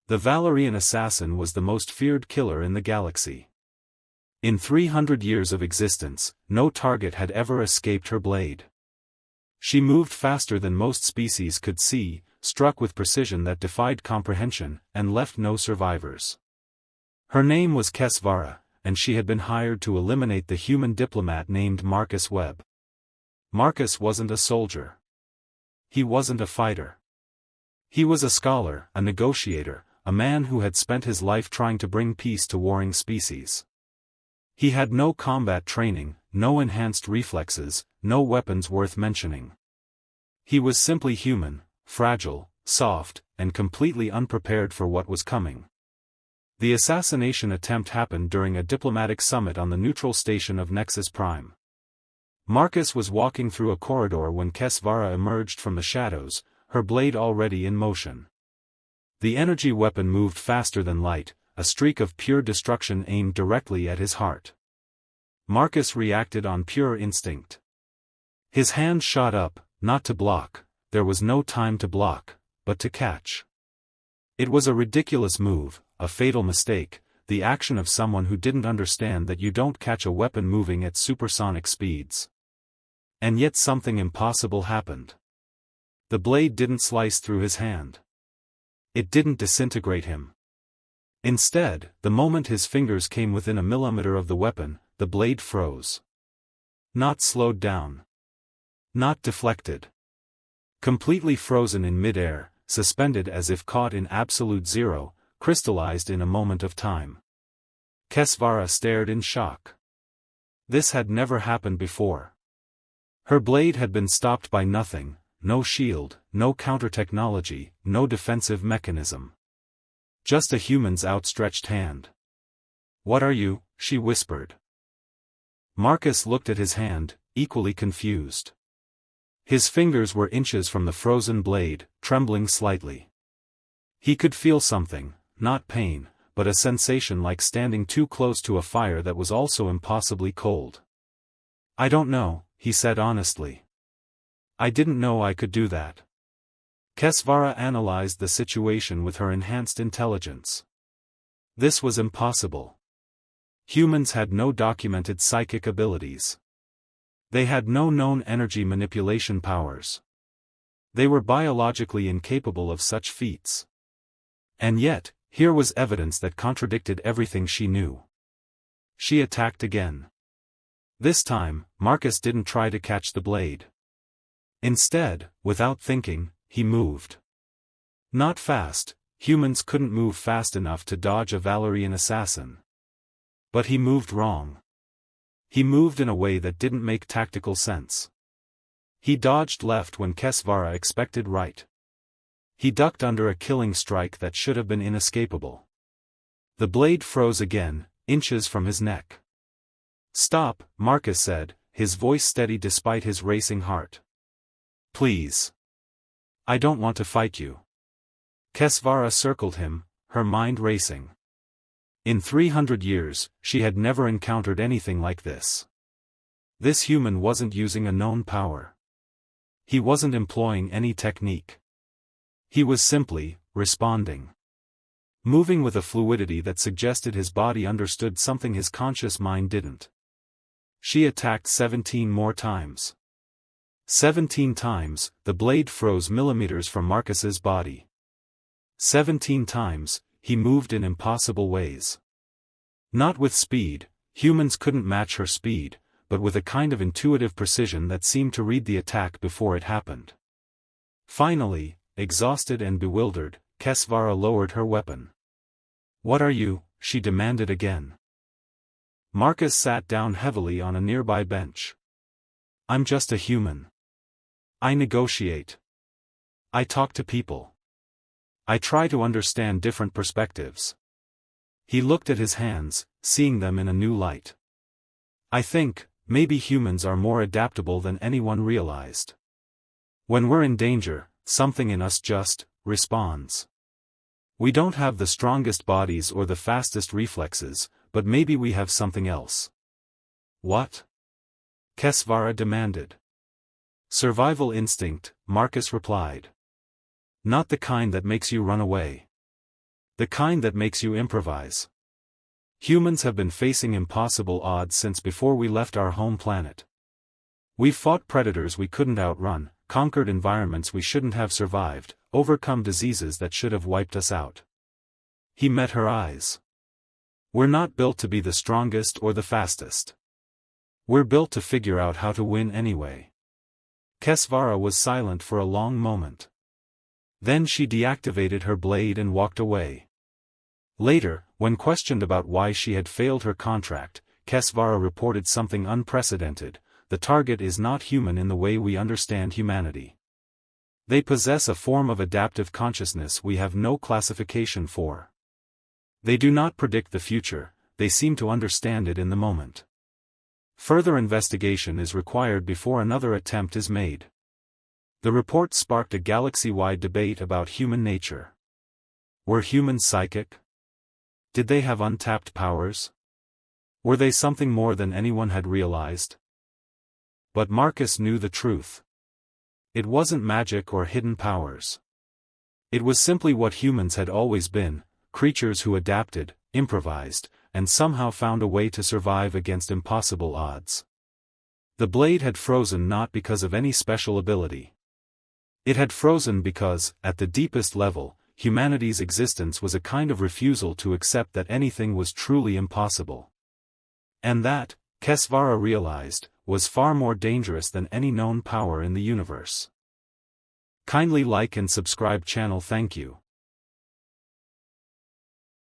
The Valerian assassin was the most feared killer in the galaxy. In 300 years of existence, no target had ever escaped her blade. She moved faster than most species could see, struck with precision that defied comprehension, and left no survivors. Her name was Kesvara, and she had been hired to eliminate the human diplomat named Marcus Webb. Marcus wasn't a soldier. He wasn't a fighter. He was a scholar, a negotiator, a man who had spent his life trying to bring peace to warring species. He had no combat training, no enhanced reflexes, no weapons worth mentioning. He was simply human, fragile, soft, and completely unprepared for what was coming. The assassination attempt happened during a diplomatic summit on the neutral station of Nexus Prime. Marcus was walking through a corridor when Kesvara emerged from the shadows, her blade already in motion. The energy weapon moved faster than light, a streak of pure destruction aimed directly at his heart. Marcus reacted on pure instinct. His hand shot up, not to block, there was no time to block, but to catch. It was a ridiculous move, a fatal mistake, the action of someone who didn't understand that you don't catch a weapon moving at supersonic speeds. And yet something impossible happened. The blade didn't slice through his hand. It didn't disintegrate him. Instead, the moment his fingers came within a millimeter of the weapon, the blade froze. Not slowed down. Not deflected. Completely frozen in mid-air, suspended as if caught in absolute zero, crystallized in a moment of time. Kesvara stared in shock. This had never happened before. Her blade had been stopped by nothing, no shield, no counter-technology, no defensive mechanism. Just a human's outstretched hand. "What are you?" she whispered. Marcus looked at his hand, equally confused. His fingers were inches from the frozen blade, trembling slightly. He could feel something, not pain, but a sensation like standing too close to a fire that was also impossibly cold. "I don't know," he said honestly. "I didn't know I could do that." Kesvara analyzed the situation with her enhanced intelligence. This was impossible. Humans had no documented psychic abilities. They had no known energy manipulation powers. They were biologically incapable of such feats. And yet, here was evidence that contradicted everything she knew. She attacked again. This time, Marcus didn't try to catch the blade. Instead, without thinking, he moved. Not fast, humans couldn't move fast enough to dodge a Valerian assassin. But he moved wrong. He moved in a way that didn't make tactical sense. He dodged left when Kesvara expected right. He ducked under a killing strike that should have been inescapable. The blade froze again, inches from his neck. "Stop," Marcus said, his voice steady despite his racing heart. "Please. I don't want to fight you." Kesvara circled him, her mind racing. In 300 years, she had never encountered anything like this. This human wasn't using a known power. He wasn't employing any technique. He was simply responding. Moving with a fluidity that suggested his body understood something his conscious mind didn't. She attacked 17 more times. 17 times, the blade froze millimeters from Marcus's body. 17 times, he moved in impossible ways. Not with speed, humans couldn't match her speed, but with a kind of intuitive precision that seemed to read the attack before it happened. Finally, exhausted and bewildered, Kesvara lowered her weapon. "What are you?" she demanded again. Marcus sat down heavily on a nearby bench. "I'm just a human. I negotiate. I talk to people. I try to understand different perspectives." He looked at his hands, seeing them in a new light. "I think, maybe humans are more adaptable than anyone realized. When we're in danger, something in us just responds. We don't have the strongest bodies or the fastest reflexes, but maybe we have something else." "What?" Kesvara demanded. "Survival instinct," Marcus replied. "Not the kind that makes you run away. The kind that makes you improvise. Humans have been facing impossible odds since before we left our home planet. We've fought predators we couldn't outrun, conquered environments we shouldn't have survived, overcome diseases that should have wiped us out. He met her eyes. We're not built to be the strongest or the fastest. We're built to figure out how to win anyway. Kesvara was silent for a long moment. Then she deactivated her blade and walked away. Later, when questioned about why she had failed her contract, Kesvara reported something unprecedented: the target is not human in the way we understand humanity. They possess a form of adaptive consciousness we have no classification for. They do not predict the future, they seem to understand it in the moment. Further investigation is required before another attempt is made. The report sparked a galaxy-wide debate about human nature. Were humans psychic? Did they have untapped powers? Were they something more than anyone had realized? But Marcus knew the truth. It wasn't magic or hidden powers. It was simply what humans had always been: creatures who adapted, improvised, and somehow found a way to survive against impossible odds. The blade had frozen not because of any special ability. It had frozen because, at the deepest level, humanity's existence was a kind of refusal to accept that anything was truly impossible. And that, Kesvara realized, was far more dangerous than any known power in the universe. Kindly like and subscribe channel. Thank you.